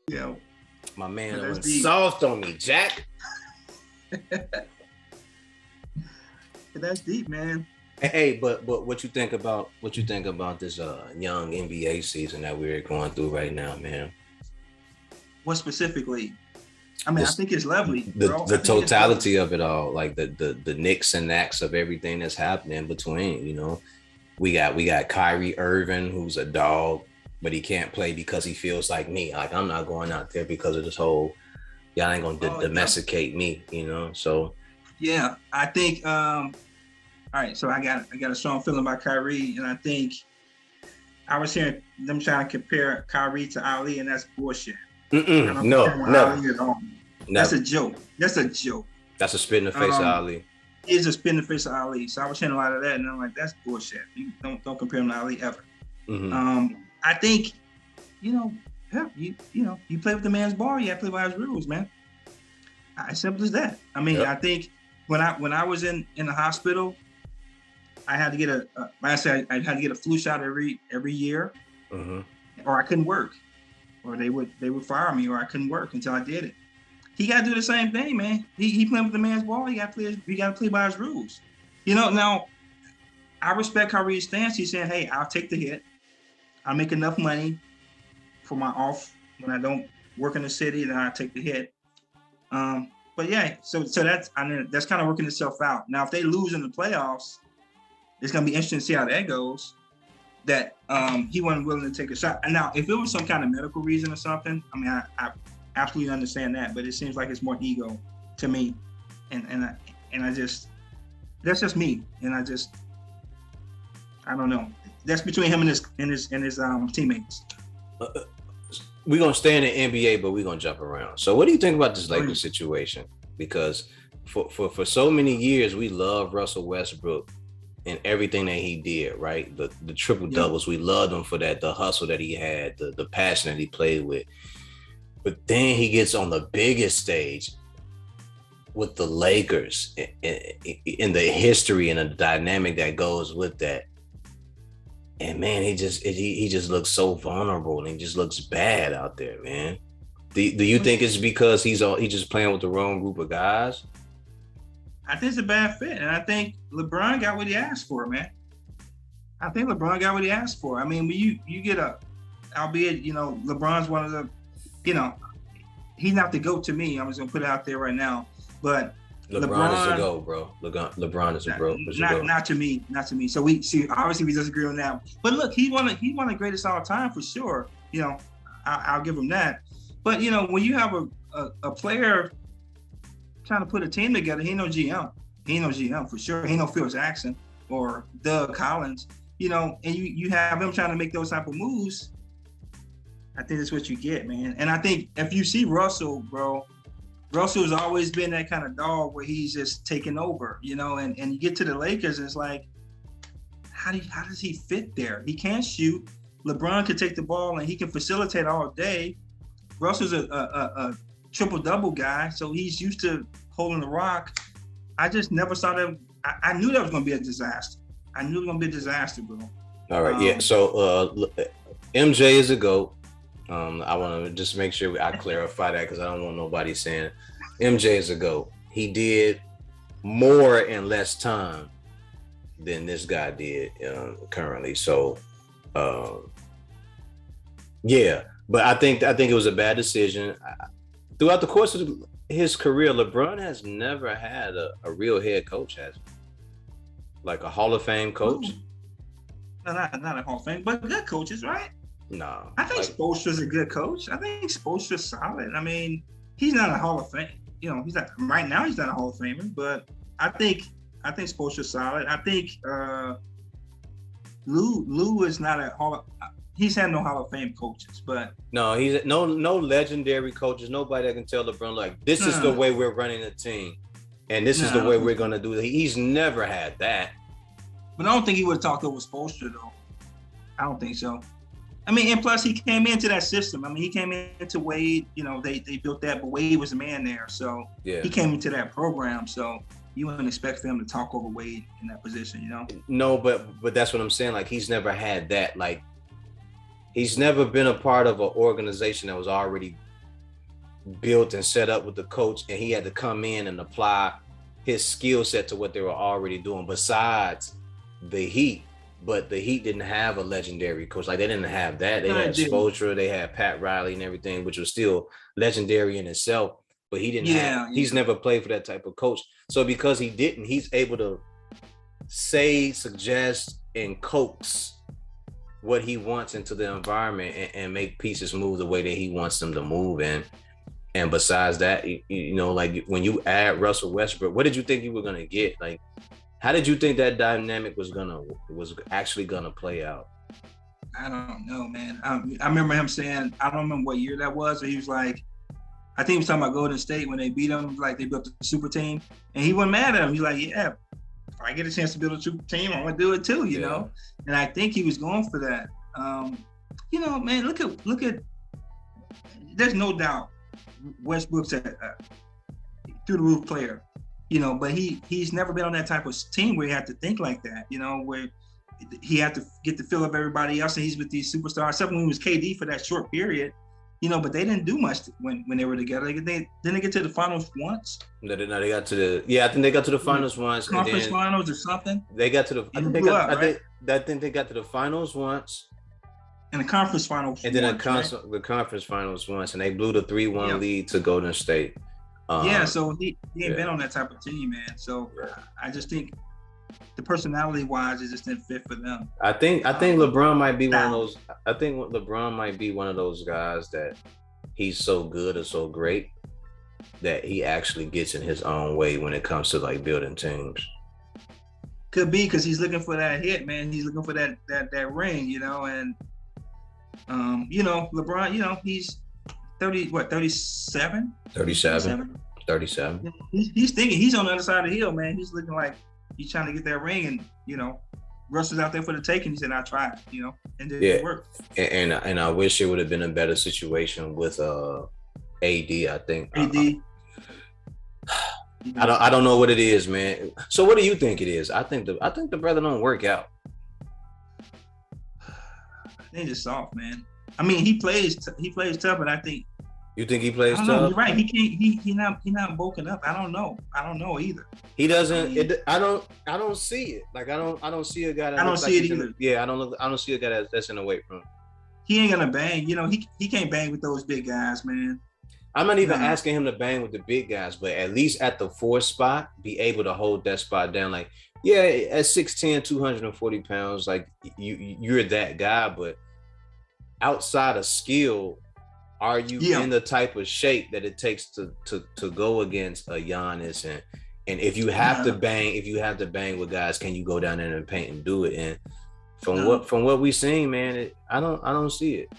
Yeah, My man but that's went deep. soft on me, Jack. That's deep, man. Hey, but what you think about this young NBA season that we're going through right now, man? What specifically? I mean, I This think it's lovely, the bro. the I think it's lovely. totality of it all, like the nicks and knacks of everything that's happening in between. We got Kyrie Irving, who's a dog, but he can't play because he feels like me. Like, I'm not going out there because of this whole y'all ain't gonna Oh, yeah. domesticate me, So Yeah, I think. All right, so I got a strong feeling about Kyrie, and I think I was hearing them trying to compare Kyrie to Ali, and that's bullshit. I don't compare no, him with never, Ali at all. That's never. a joke. That's a joke. That's a spit in the face of Ali. He's a spin the face of Ali. So I was hearing a lot of that, and I'm like, that's bullshit. You don't compare him to Ali ever. Mm-hmm. I think, hell, you play with the man's ball, you have to play by his rules, man. As simple as that. I mean, Yep. I think when I was in the hospital, I had to get I had to get a flu shot every year, Mm-hmm. or I couldn't work, or they would fire me, or I couldn't work until I did it. He got to do the same thing, man. He playing with the man's ball. He got to play by his rules. Now I respect Kyrie's stance. He's saying, hey, I'll take the hit. I'll make enough money for my off when I don't work in the city, then I take the hit. But yeah, so that's kind of working itself out. Now, if they lose in the playoffs, it's gonna be interesting to see how that goes. That he wasn't willing to take a shot. And now, if it was some kind of medical reason or something, I mean, I absolutely understand that. But it seems like it's more ego to me, and I just that's just me, and I don't know. That's between him and his teammates. We're gonna stay in the NBA, but we're gonna jump around. So, what do you think about this Lakers situation? Because for so many years, we love Russell Westbrook and everything that he did, right? The triple doubles, we loved him for that, the hustle that he had, the passion that he played with. But then he gets on the biggest stage with the Lakers, in the history and the dynamic that goes with that. And man, he just looks so vulnerable, and he just looks bad out there, man. Do you think it's because he's just playing with the wrong group of guys? I think it's a bad fit, and I think LeBron got what he asked for, man. I think LeBron got what he asked for. I mean, when you get albeit, LeBron's one of the, he's not the GOAT to me. I'm just gonna put it out there right now, but LeBron is a GOAT, bro. LeBron is a GOAT. Not to me. So obviously we disagree on that. But look, he won the greatest all time for sure. I'll give him that. But when you have a player trying to put a team together, he ain't no GM. He ain't no GM for sure. He ain't no Phil Jackson or Doug Collins. And you have him trying to make those type of moves. I think that's what you get, man. And I think if you see Russell, bro. Russell's always been that kind of dog where he's just taking over, and you get to the Lakers, and it's like, how does he fit there? He can't shoot. LeBron can take the ball and he can facilitate all day. Russell's a triple-double guy, so he's used to holding the rock. I just never saw that. I knew that was going to be a disaster. I knew it was going to be a disaster, bro. All right, yeah. So MJ is a GOAT. I want to just make sure I clarify that, because I don't want nobody saying MJ is a GOAT. He did more in less time than this guy did currently. So, yeah. But I think it was a bad decision. Throughout the course of his career, LeBron has never had a real head coach, has he? Like a Hall of Fame coach? No, not a Hall of Fame, but good coaches, right? No. I think Spoelstra's a good coach. I think Spoelstra's solid. I mean, he's not a Hall of Fame. He's not right now. He's not a Hall of Famer, but I think Spoelstra's solid. I think Lou is not a Hall of. He's had no Hall of Fame coaches, but no, he's no legendary coaches. Nobody that can tell LeBron like this is the way we're running the team, and this is the way we're gonna do it. He's never had that. But I don't think he would have talked over Spoelstra though. I don't think so. I mean, and plus he came into that system. I mean, he came into Wade. They built that, but Wade was the man there, so he came into that program. So you wouldn't expect them to talk over Wade in that position, No, but that's what I'm saying. Like, he's never had that. Like, he's never been a part of an organization that was already built and set up with the coach, and he had to come in and apply his skill set to what they were already doing besides the Heat. But the Heat didn't have a legendary coach. Like, they didn't have that. They had Spoelstra, they had Pat Riley and everything, which was still legendary in itself. But he didn't have, he's never played for that type of coach. So because he didn't, he's able to say, suggest, and coax what he wants into the environment and make pieces move the way that he wants them to move in. And besides that, you know, like when you add Russell Westbrook, what did you think you were gonna get? Like, how did you think that dynamic was actually gonna play out? I don't know, man. I remember him saying, I don't remember what year that was, but he was like, I think he was talking about Golden State when they beat them, like they built a super team, and he wasn't mad at him. He's like, yeah, if I get a chance to build a super team, I'm gonna do it too, you know. And I think he was going for that. You know, man, look at. There's no doubt Westbrook's a through the roof player, you know, but he's never been on that type of team where you have to think like that, you know, where he had to get the feel of everybody else, and he's with these superstars. Except when he was KD for that short period, you know, but they didn't do much when they were together. Didn't they get to the finals once? No, they got to the I think they got to the finals once. Conference finals or something. They got to the. I think they got to the finals once. And the conference finals. And then the conference finals once, and they blew the 3-1 lead to Golden State. So he ain't been on that type of team, man. So I just think the personality-wise, it just didn't fit for them. I think LeBron might be one of those. I think LeBron might be one of those guys that he's so good or so great that he actually gets in his own way when it comes to like building teams. Could be because he's looking for that hit, man. He's looking for that ring, you know, and you know, LeBron, you know, he's 37? 37. He's thinking he's on the other side of the hill, man. He's looking like he's trying to get that ring, and you know, Russell's out there for the taking. He said, "I tried," you know, and it worked. And I wish it would have been a better situation with AD. I think AD. I don't know what it is, man. So what do you think it is? I think the brother don't work out. They just soft, man. I mean, he plays tough, but I think. You think he plays tough? You're right. He can't. He not bulking up. I don't know either. He doesn't. I don't see it. Like I don't see a guy. That I don't see it either. I don't see a guy that's in the weight room. He ain't gonna bang. You know, he can't bang with those big guys, man. I'm not even asking him to bang with the big guys, but at least at the 4 spot, be able to hold that spot down. Like, yeah, at 6'10", 240 pounds, like you're that guy, but outside of skill, are you in the type of shape that it takes to go against a Giannis? And if you have to bang with guys, can you go down there and paint and do it? And from what we've seen, man, I don't see it.